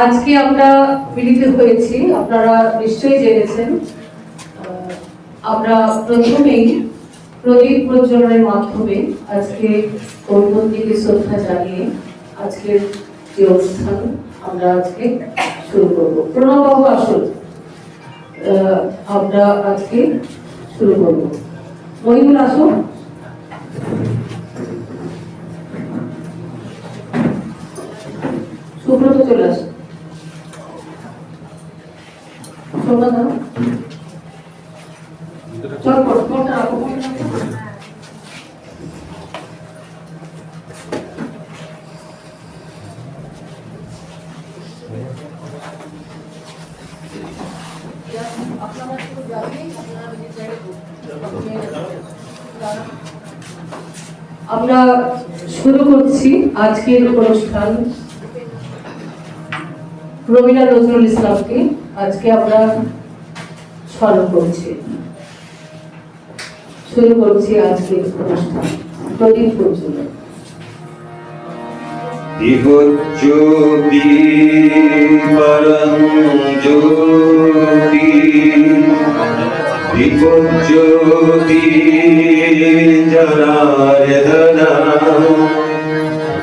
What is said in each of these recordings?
আজকে আমরা মিলিত হয়েছি, আপনারা নিশ্চয়ই জেনেছেন। আমরা প্রথমেই প্রদীপ প্রজ্বলনের মাধ্যমে আজকে কবিবন্দীকে শ্রদ্ধা জানিয়ে আজকের যে অনুষ্ঠান আমরা আজকে শুরু করব। প্রণববাবু আসুন, আমরা আজকে শুরু করব। মহিবুল আসুন। সুব্রত চলে আসুন। আমরা শুরু করছি আজকের অনুষ্ঠান। রবীন্দ্র নজরুল ইসলামকে আজকে আমরা স্মরণ করছি। শুরু করছি আজকের অনুষ্ঠান প্রদীপ প্রজ্বলন। দিবজ্যোতি পরম জ্যোতি, দিবজ্যোতি জনার্দন,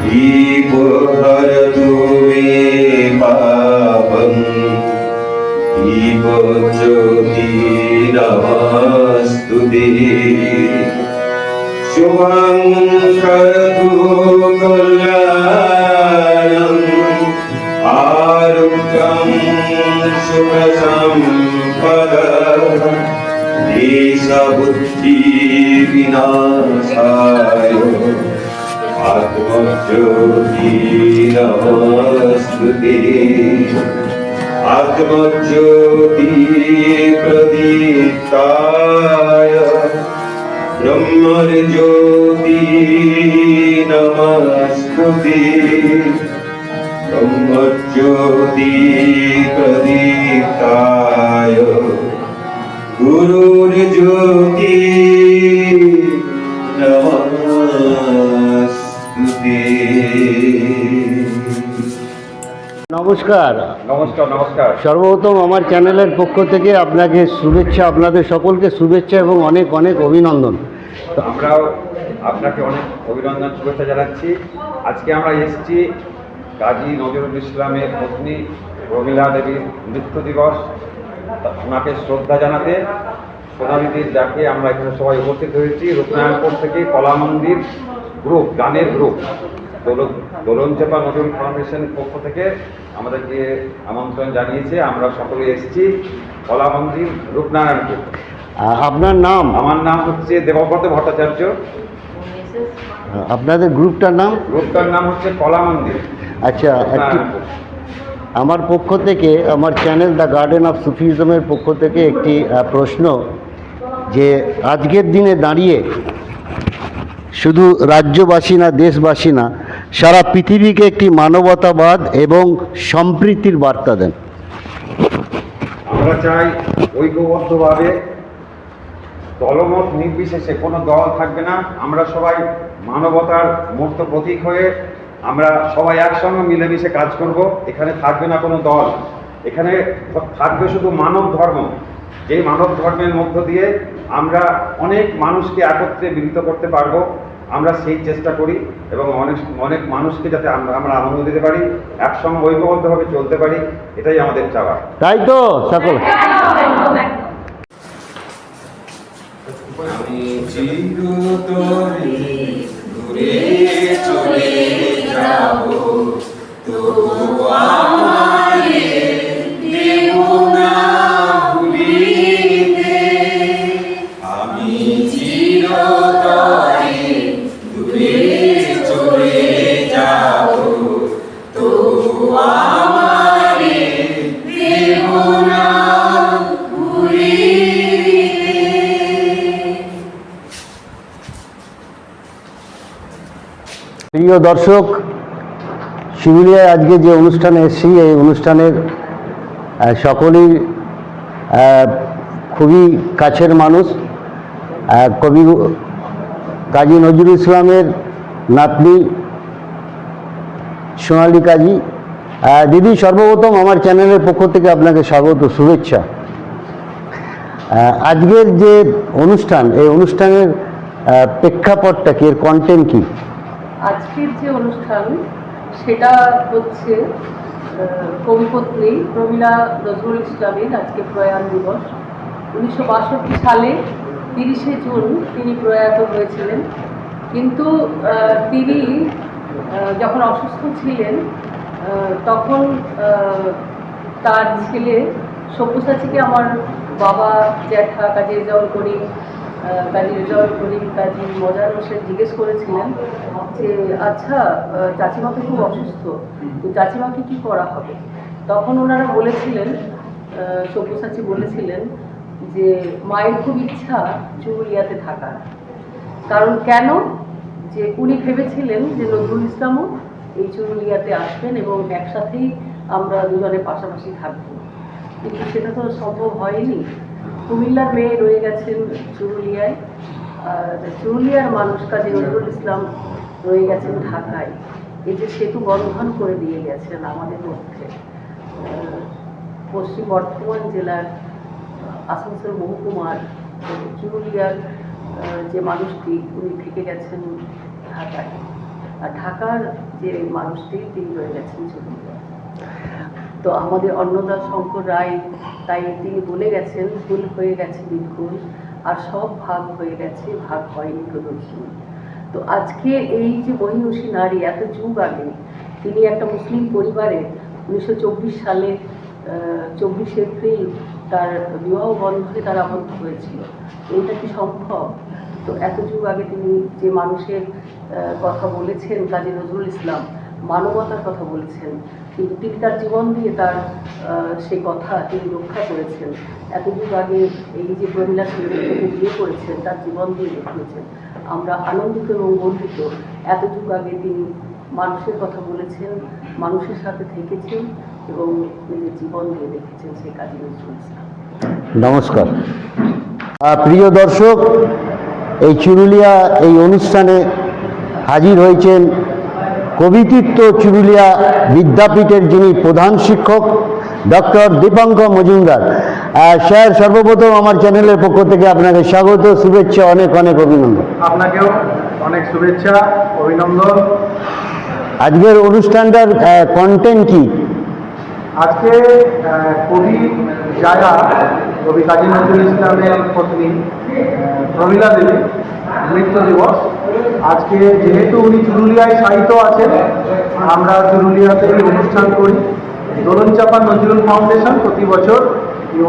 দীপহরতু মে পাপম, দীপজ্যোতি নমস্তুতে। শুভং করতু কল্যাণং, আরোগ্যং সুখসম্পদঃ, দেশবুদ্ধি বিনাশায় আত্মজ্যোতি নমস্তুতে। আত্মজ্যোতি প্রদীপ্তায় ব্রহ্মজ্যোতি নমস্তুতে। ব্রহ্মজ্যোতি প্রদীপ্তায় গুরুর্জ্যোতি নমস্তুতে। নমস্কার। নমস্কার। নমস্কার। সর্বপ্রথম আমার চ্যানেলের পক্ষ থেকে আপনাকে শুভেচ্ছা, আপনাদের সকলকে শুভেচ্ছা এবং অনেক অনেক অভিনন্দন। আমরাও আপনাকে অনেক অভিনন্দন, শুভেচ্ছা জানাচ্ছি। আজকে আমরা এসেছি কাজী নজরুল ইসলামের পত্নী রমিলা দেবীর মৃত্যু দিবস, ওনাকে শ্রদ্ধা জানাতে সোনালীদির ডাকে আমরা এখানে সবাই উপস্থিত হয়েছি। রূপনারায়ণপুর থেকে কলা মন্দির গ্রুপ, গানের গ্রুপ দোলনচাপা নজরুল ফাউন্ডেশন পক্ষ থেকে আমাদেরকে আমন্ত্রণ জানিয়েছে। আমরা সকলে এসেছি কলা মন্দির রূপনারায়ণপুর। আপনার নাম? আমার নাম হচ্ছে দেবব্রত ভট্টাচার্য। আপনাদের গ্রুপটার নাম? গ্রুপটার নাম হচ্ছে কলা মন্দির। আচ্ছা, আমার পক্ষ থেকে, আমার চ্যানেল দ্য গার্ডেন অফ সুফিজমের পক্ষ থেকে একটি প্রশ্ন, যে আজকের দিনে দাঁড়িয়ে শুধু রাজ্যবাসী না, দেশবাসী না, সারা পৃথিবীকে একটি মানবতাবাদ এবং সম্প্রীতির বার্তা দেন। আমরা চাই ঐক্যবদ্ধভাবে, দলমত নির্বিশেষে, কোনো দল থাকবে না। আমরা সবাই মানবতার মূর্ত প্রতীক হয়ে আমরা সবাই একসঙ্গে মিলেমিশে কাজ করব। এখানে থাকবে না কোনো দল, এখানে থাকবে শুধু মানব ধর্ম। যেই মানব ধর্মের মধ্য দিয়ে আমরা অনেক মানুষকে একত্রে মিলিত করতে পারবো, আমরা সেই চেষ্টা করি এবং অনেক অনেক মানুষকে যাতে আমরা আনন্দ দিতে পারি, একসঙ্গে ঐক্যবদ্ধভাবে চলতে পারি, এটাই আমাদের চাওয়া। তাই তো সকল? আমি চিরতরে দূরে চলে যাব, তবু আমারে দেব না ভুলিতে। আমি চিরতরে দূরে চলে যাব, তবু আমারে দেব না ভুলিতে। প্রিয় দর্শক, শিবিলিয়ায় আজকে যে অনুষ্ঠানে এসেছি, এই অনুষ্ঠানের সকলেই খুবই কাছের মানুষ। কবি কাজী নজরুল ইসলামের নাতনি সোনালী কাজী দিদি, সর্বপ্রথম আমার চ্যানেলের পক্ষ থেকে আপনাকে স্বাগত, শুভেচ্ছা। আজকের যে অনুষ্ঠান, এই অনুষ্ঠানের প্রেক্ষাপটটা কি, এর কন্টেন্ট কি? আজকের যে অনুষ্ঠান সেটা হচ্ছে কবিপত্নী প্রমীলা নজরুল ইসলামের আজকে প্রয়াণ দিবস। 1962 সালে 30শে জুন তিনি প্রয়াত হয়েছিলেন। কিন্তু তিনি যখন অসুস্থ ছিলেন তখন তার ছেলে সব্যসাচীকে আমার বাবা, জ্যাঠা কাজী রেজাউল করিম, কাজী মজার হোসেন জিজ্ঞেস করেছিলেন যে আচ্ছা, চাচিমা তো খুব অসুস্থ, তো চাচিমাকে কি করা হবে? তখন ওনারা বলেছিলেন, সব্যসাচী বলেছিলেন যে মায়ের খুব ইচ্ছা চুরুলিয়াতে থাকার। কারণ কেন? যে উনি ভেবেছিলেন যে নজরুল ইসলামও এই চুরুলিয়াতে আসবেন এবং একসাথেই আমরা দুজনে পাশাপাশি থাকবো। কিন্তু সেটা তো সম্ভব হয়নি। কুমিল্লার মেয়ে রয়ে গেছেন চুরুলিয়ায়, আর চুরুলিয়ার মানুষ কাজী নজরুল ইসলাম রয়ে গেছেন ঢাকায়। এই যে সেতু বন্ধন করে দিয়ে গেছেন আমাদের মধ্যে। পশ্চিম বর্ধমান জেলার আসানসোল মহকুমার চুরুলিয়ার যে মানুষটি, উনি থেকে গেছেন ঢাকায়, আর ঢাকার যে মানুষটি তিনি রয়ে গেছেন চুরুলিয়ায়। তো আমাদের অন্নদা শঙ্কর রায় তাই তিনি বলে গেছেন, ভুল হয়ে গেছে বিলকুল, আর সব ভাগ হয়ে গেছে, ভাগ হয়নি প্রদর্শনী। তো আজকে এই যে মহিষী নারী, এত যুগ আগে তিনি একটা মুসলিম পরিবারে 1924 সালে 24শে এপ্রিল তার বিবাহ বন্ধনে তার আবদ্ধ হয়েছিল। এইটা কি সম্ভব? তো এত যুগ আগে তিনি যে মানুষের কথা বলেছেন, কাজী নজরুল ইসলাম মানবতার কথা বলেছেন, কিন্তু তিনি তার জীবন দিয়ে তার সেই কথা তিনি রক্ষা করেছেন। এত যুগ আগে এই যে প্রমীলা সুন্দরীকে বিয়ে করেছেন, তার জীবন দিয়ে দেখিয়েছেন। আমরা আনন্দিত এবং গর্বিত। এত যুগ আগে তিনি মানুষের কথা বলেছেন, মানুষের সাথে থেকেছেন এবং নিজের জীবন দিয়ে দেখেছেন সেই কাজী নজরুল ইসলাম। নমস্কার। প্রিয় দর্শক, এই চুরুলিয়া এই অনুষ্ঠানে হাজির হয়েছেন কবিতীর্থ চুরুলিয়া বিদ্যাপীঠের যিনি প্রধান শিক্ষক, ডক্টর দীপঙ্কর মজুমদার। স্যার, সর্বপ্রথম আমার চ্যানেলের পক্ষ থেকে আপনাকে স্বাগত, শুভেচ্ছা, অনেক অনেক অভিনন্দন। আপনাকেও অনেক শুভেচ্ছা, অভিনন্দন। আজকের অনুষ্ঠানটার কন্টেন্ট কি? আজকে কবি জায়া, কবি কাজী নজরুল ইসলামের পত্নী প্রমীলা দেবী মৃত্যু দিবস। আজকে যেহেতু উনি চুরুলিয়ায় সাহিত্য আছেন, আমরা চুরুলিয়াতে অনুষ্ঠান করি। দোলনচাপা নজরুল ফাউন্ডেশন প্রতি বছর এই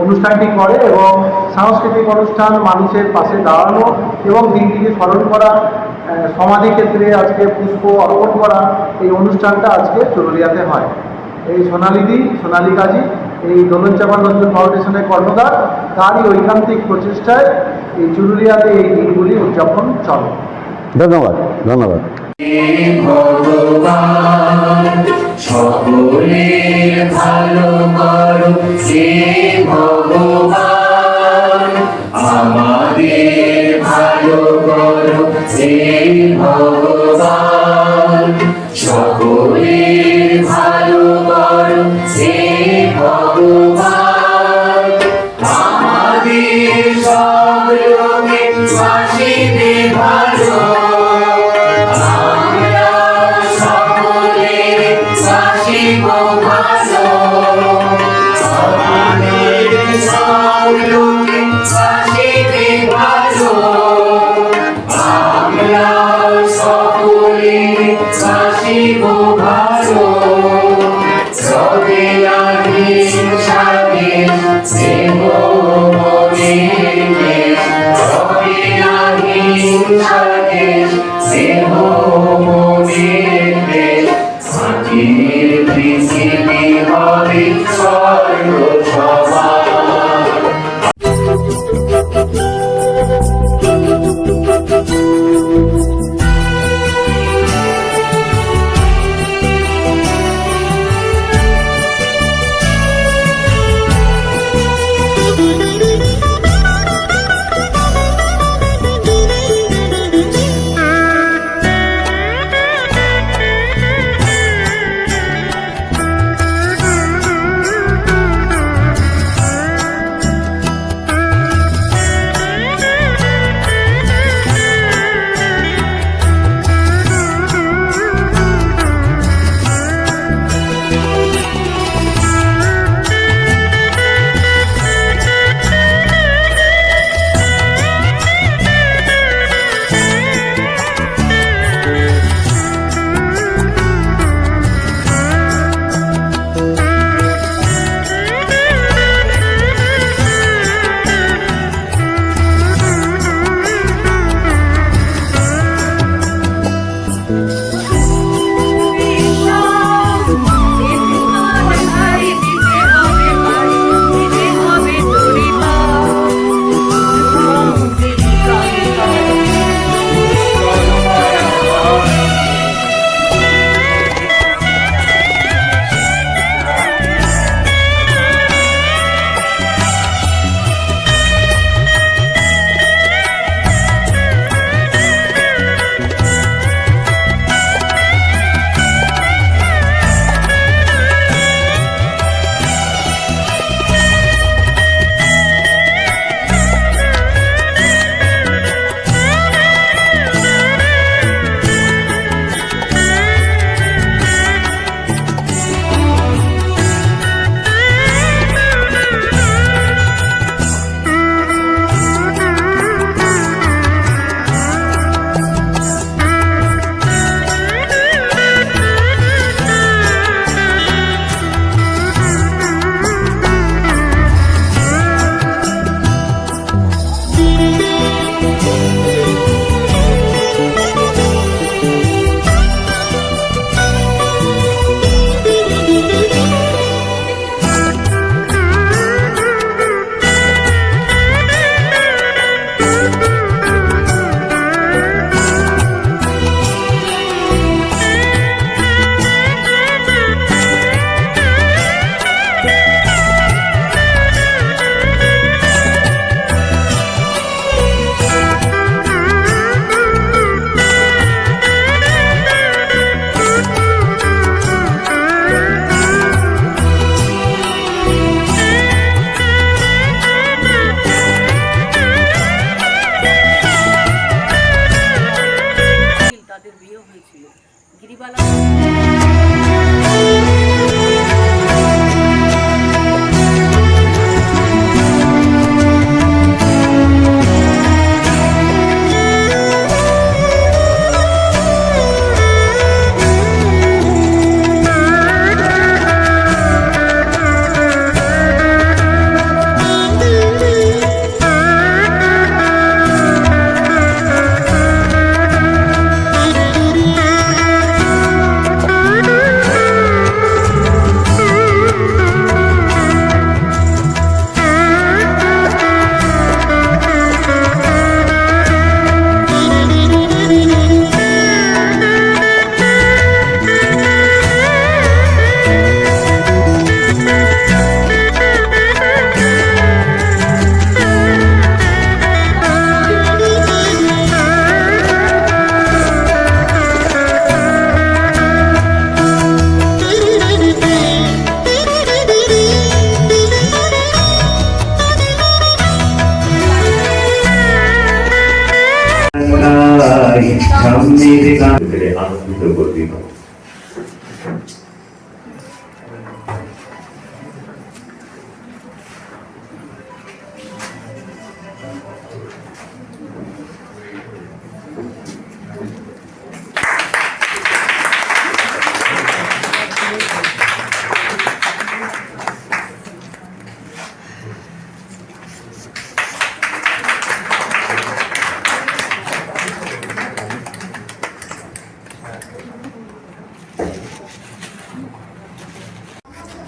অনুষ্ঠানটি করে এবং সাংস্কৃতিক অনুষ্ঠান, মানুষের পাশে দাঁড়ানো এবং দিনটিকে স্মরণ করা, সমাধি ক্ষেত্রে আজকে পুষ্প অর্পণ করা, এই অনুষ্ঠানটা আজকে চুরুলিয়াতে হয়। এই সোনালী কাজী এই দোলনচাপা নজরুল ফাউন্ডেশনের কর্ণধার, তারই ঐকান্তিক প্রচেষ্টায় এই চুরুলিয়াতে এই দিনগুলি উদযাপন চলে। ধন্যবাদ, ধন্যবাদ। ভগবান সকলের ভালো করো, হে ভগবান আমাদের ভালো করো, হে ভগবান সকলের ভালো করো, হে ভগবান আমাদের সব লোকে বাসিবে ভালো, আমরা সকলে বাসিব ভালো, আমাদের সব লোকে বাসিবে ভালো, আমরা সকলে বাসিব ভালো, রবে হিংসাকে দেব মনের দেশ, রবে হিংসাকে দেব মনের দেশ, মাটির পৃথিবী হবে স্বর্গ সমান।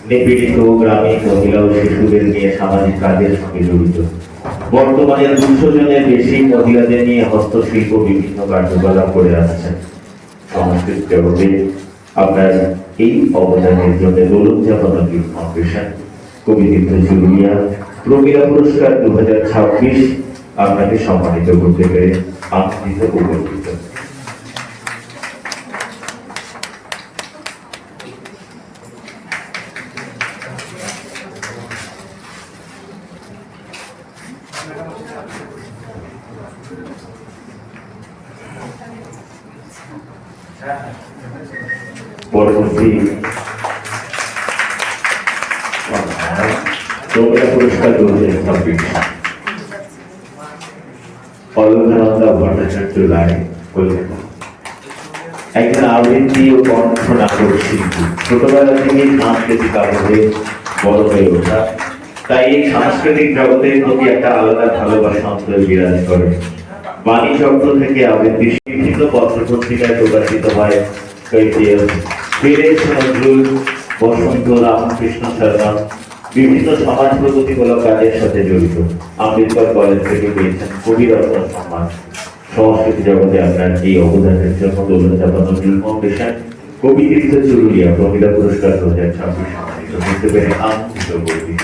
নিপীড়িত গ্রামীণ মহিলা ও শিশুদের নিয়ে সামাজিক কাজের সঙ্গে জড়িত। বর্তমানে 200 জনের বেশি মহিলাদের নিয়ে হস্তশিল্প বিভিন্ন কার্যকলাপ করে আসছেন। সংস্কৃতি জগতে আপনার এই অবদানের জন্য দোলন জাপানা ফাউন্ডেশন কবিতীর্থ চুরুলিয়া প্রমীলা পুরস্কার 2026 আপনাকে সম্মানিত করতে পেরে আনন্দিত ও গর্বিত। পরবর্তী প্রমীলা পুরস্কার 2026 অলকানন্দা ভট্টাচার্য রায়, কলকাতা। একজন আবৃত্তি ও কণ্ঠ নাটক শিল্পী, ছোটবেলা থেকে সাংস্কৃতিক আবহে বড় হয়ে ওঠা, তাই এই সাংস্কৃতিক জগতের প্রতি একটা আলাদা ভালোবাসা অন্তরে বিরাজ করে। বাণী চক্র থেকে আবৃত্তি বিভিন্ন পত্র পত্রিকায় প্রকাশিত হয় নজরুল, বসন্ত, রামকৃষ্ণ শর্মা বিভিন্ন সমাজ প্রগতিমূলক কাজের সাথে জড়িত। আম্বেদকর কলেজ থেকে পেয়েছেন কবিরত্ন সম্মান। সংস্কৃতি জগতে আপনার এই অবদানের জন্য দোলন জাপানা নজরুল ফাউন্ডেশন কবিতীর্থ চুরুলিয়া প্রমীলা পুরস্কার 2026 সম্মানিত করতে পেরে আনন্দিত গর্বিত।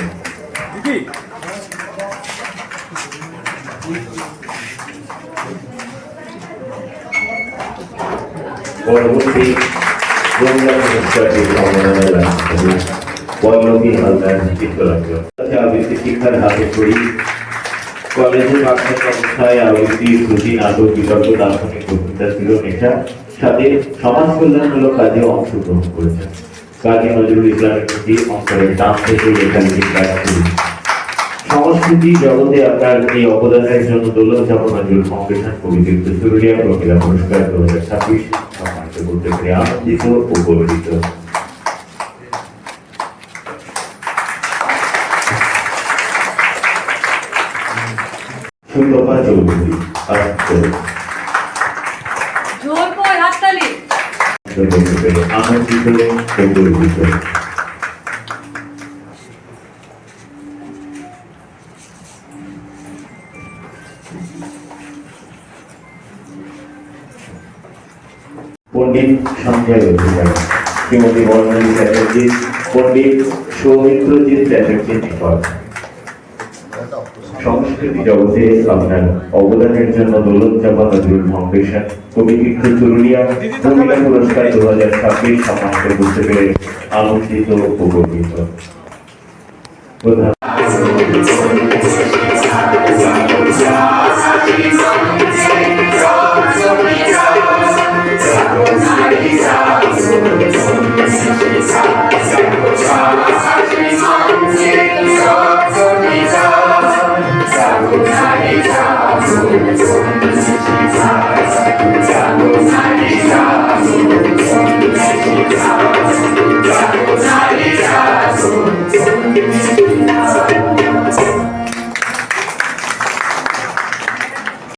পরবর্তী প্রমীলা পুরস্কারটি সম্মাননা লাভ করবে পল্লবী হালদার চিত্তরঞ্জন। আবৃত্তি শিক্ষার হাতে করি কলেজের পাঠ্য অবস্থায় আবৃত্তি, শ্রুতি, নাটক, বিতর্ক, দার্শনিক বক্তৃতা ছিল নেশা, সাথে সমাজ কল্যাণমূলক কাজে অংশগ্রহণ করেছেন। কাজী নজরুল ইসলামের প্রতি অন্তরের টান থেকে লেখালেখির কাজ শুরু। সংস্কৃতি জগতে আপনার এই অবদানের জন্য দোলন জাপানা নজরুল ফাউন্ডেশন কবিতীর্থ চুরুলিয়া প্রমীলা পুরস্কার 2026 সম্মানিত করতে পেরে আনন্দিত ও গর্বিত। সুতপা চৌধুরী, জোর করে হাততালি। আনন্দিত ও গর্বিত। পণ্ডিত সঞ্জয় অধিকারী, শ্রীমতী বর্ণালী চ্যাটার্জি, পণ্ডিত সৌমিত্রজিৎ চ্যাটার্জির নিকট। সংস্কৃতি জগতে আপনার অবদানের জন্য দোলন জাপানা নজরুল ফাউন্ডেশন কবিতীর্থ চুরুলিয়া প্রমীলা পুরস্কার 2026 সম্মানিত করতে পেরে আনন্দিত ও গর্বিত। Thank you.